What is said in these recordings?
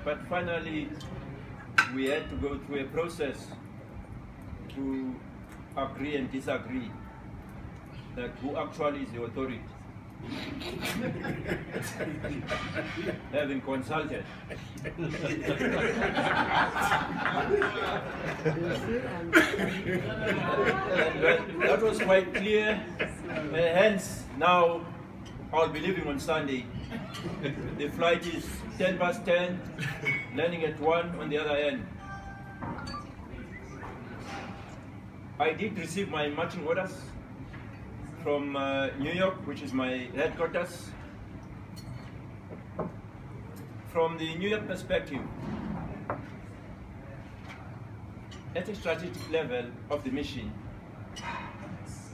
But finally, we had to go through a process to agree and disagree that who actually is the authority. Having consulted. That was quite clear. Hence, now I'll be leaving on Sunday. The flight is 10:10, landing at 1 on the other end. I did receive my marching orders from New York, which is my headquarters. From the New York perspective, at a strategic level of the mission,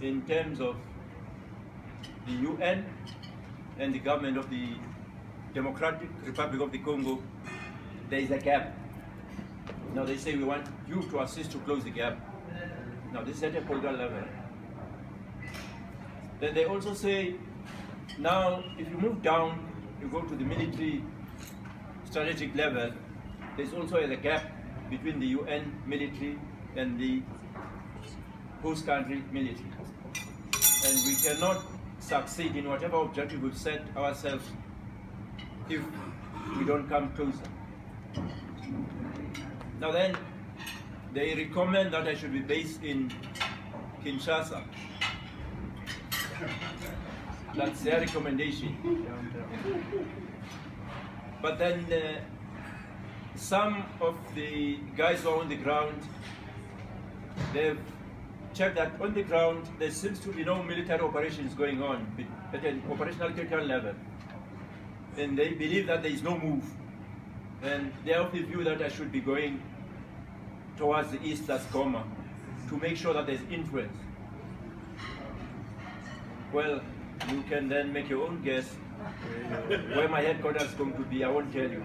in terms of the UN and the government of the Democratic Republic of the Congo, there is a gap. Now they say we want you to assist to close the gap. Now this is at a political level. Then they also say, now if you move down, you go to the military strategic level, there's also a gap between the UN military and the host country military. And we cannot succeed in whatever objective we've set ourselves if we don't come closer. Now then, they recommend that I should be based in Kinshasa. That's their recommendation. But then some of the guys who are on the ground, they've checked that on the ground there seems to be no military operations going on at an operational critical level. And they believe that there is no move. And they have the view that I should be going towards the east, that's Goma, to make sure that there's influence. Well, you can then make your own guess where my headquarters is going to be. I won't tell you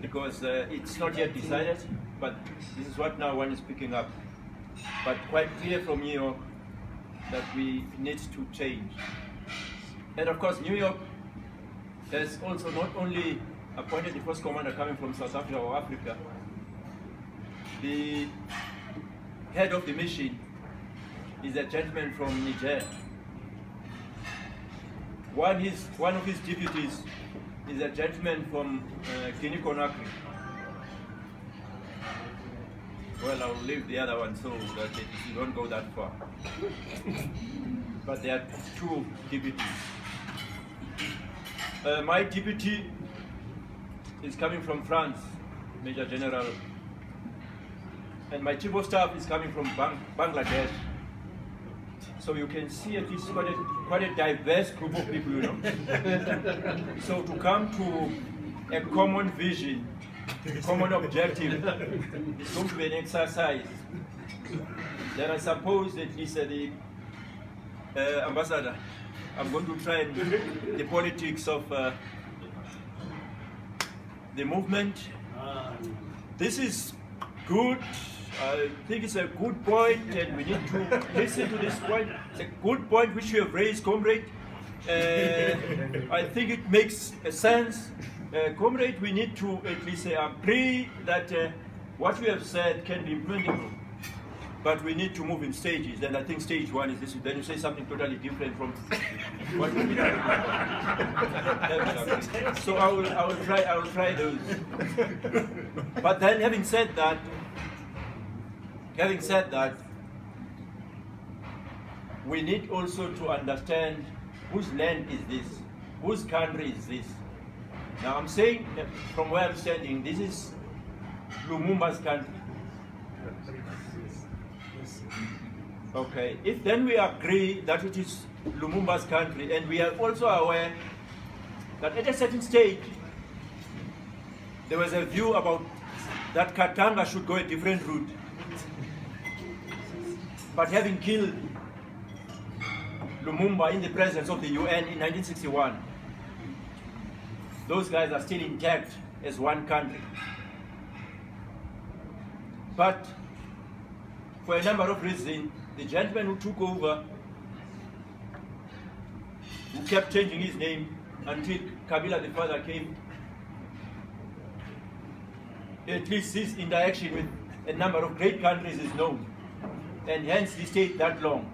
because it's not yet decided, but this is what now one is picking up. But quite clear from New York that we need to change. And of course, New York has also not only appointed the first commander coming from South Africa or Africa, the head of the mission is a gentleman from Niger. One of his deputies is a gentleman from Guinea-Conakry. Well, I'll leave the other one so that you don't go that far. But there are two deputies. My deputy is coming from France, Major General. And my chief of staff is coming from Bangladesh. So you can see at least quite a diverse group of people, you know. So to come to a common vision, common objective, it's going to be an exercise. Then I suppose at least the ambassador, I'm going to try and the politics of the movement. This is good. I think it's a good point, and we need to listen to this point. It's a good point which you have raised, comrade. I think it makes sense. Comrade, we need to at least agree that what we have said can be implementable. But we need to move in stages, and I think stage one is this. Then you say something totally different from what we did. So I will try those. But then having said that, we need also to understand whose land is this, whose country is this. Now I'm saying, from where I'm standing, this is Lumumba's country. Okay, if then we agree that it is Lumumba's country, and we are also aware that at a certain stage, there was a view about that Katanga should go a different route. But having killed Lumumba in the presence of the UN in 1961, those guys are still intact as one country. But for a number of reasons, the gentleman who took over, who kept changing his name until Kabila the father came, at least his interaction with a number of great countries is known, and hence he stayed that long.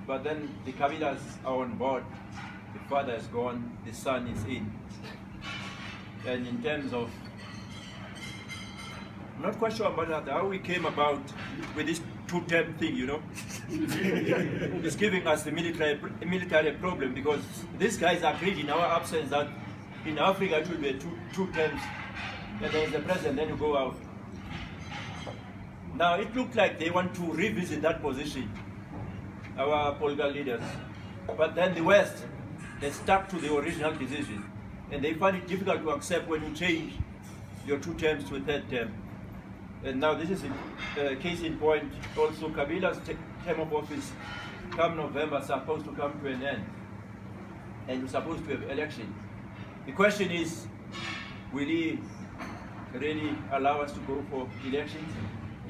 But then the Kabilas are on board, the father is gone, the son is in. And in terms of, I'm not quite sure about how we came about with this two-term thing, you know. It's giving us the military problem, because these guys agreed in our absence that in Africa it will be two terms, and there is the president, then you go out. Now it looked like they want to revisit that position, our political leaders. But then the West, they stuck to the original decision, and they find it difficult to accept when you change your 2 terms to a 3rd term. And now this is a case in point. Also, Kabila's term of office come November is supposed to come to an end, and we're supposed to have elections. The question is, will he really allow us to go for elections?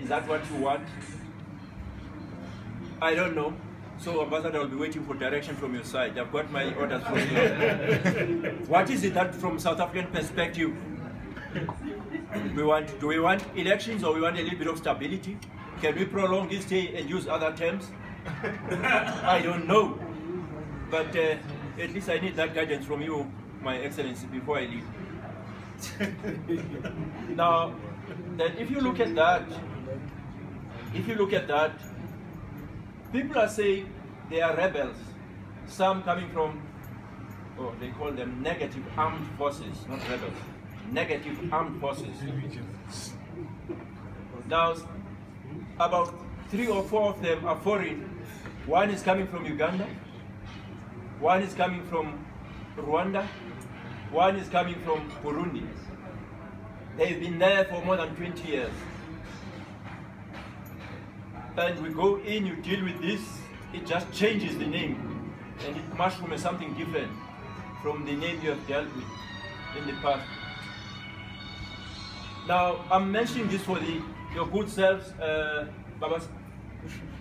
Is that what you want? I don't know. So, Ambassador, I'll be waiting for direction from your side. I've got my orders from you. What is it that, from South African perspective, do we want elections, or we want a little bit of stability? Can we prolong this stay and use other terms? I don't know. But at least I need that guidance from you, My Excellency, before I leave. Now, then if you look at that, people are saying they are rebels. Some coming from, they call them negative armed forces, not rebels. Negative armed forces. Now, about 3 or 4 of them are foreign. One is coming from Uganda, one is coming from Rwanda, one is coming from Burundi. They've been there for more than 20 years. And we go in, you deal with this, it just changes the name, and it mushrooms something different from the name you have dealt with in the past. Now, I'm mentioning this for your good selves, Baba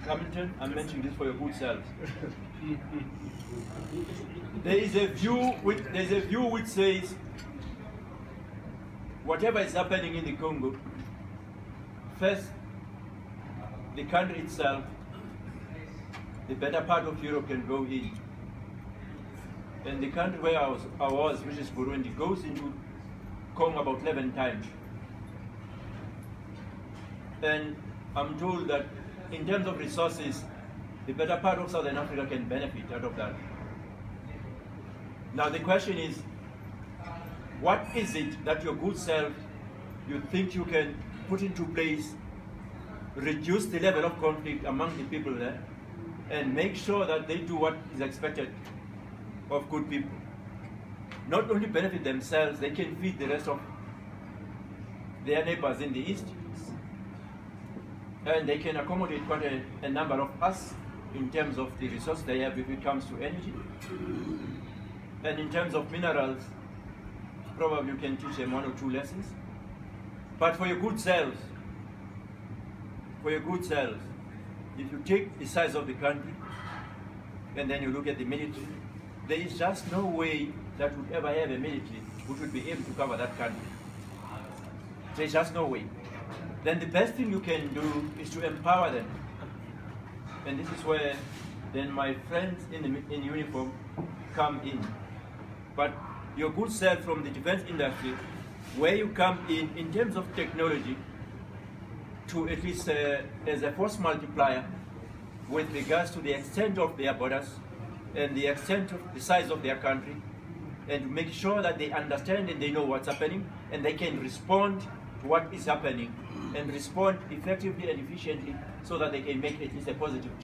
Hamilton, I'm mentioning this for your good selves. There's a view which says, whatever is happening in the Congo, first, the country itself, the better part of Europe can go in. And the country where I was, which is Burundi, goes into Congo about 11 times. And I'm told that in terms of resources, the better part of Southern Africa can benefit out of that. Now the question is, what is it that your good self, you think you can put into place, reduce the level of conflict among the people there, and make sure that they do what is expected of good people? Not only benefit themselves, they can feed the rest of their neighbors in the East, and they can accommodate quite a number of us in terms of the resources they have if it comes to energy. And in terms of minerals, probably you can teach them 1 or 2 lessons. But for your good selves, if you take the size of the country and then you look at the military, there is just no way that would ever have a military which would be able to cover that country. There's just no way. Then the best thing you can do is to empower them. And this is where then my friends in uniform come in. But your good self from the defense industry, where you come in terms of technology, to at least as a force multiplier with regards to the extent of their borders and the extent of the size of their country, and make sure that they understand and they know what's happening, and they can respond to what is happening and respond effectively and efficiently so that they can make at least a positive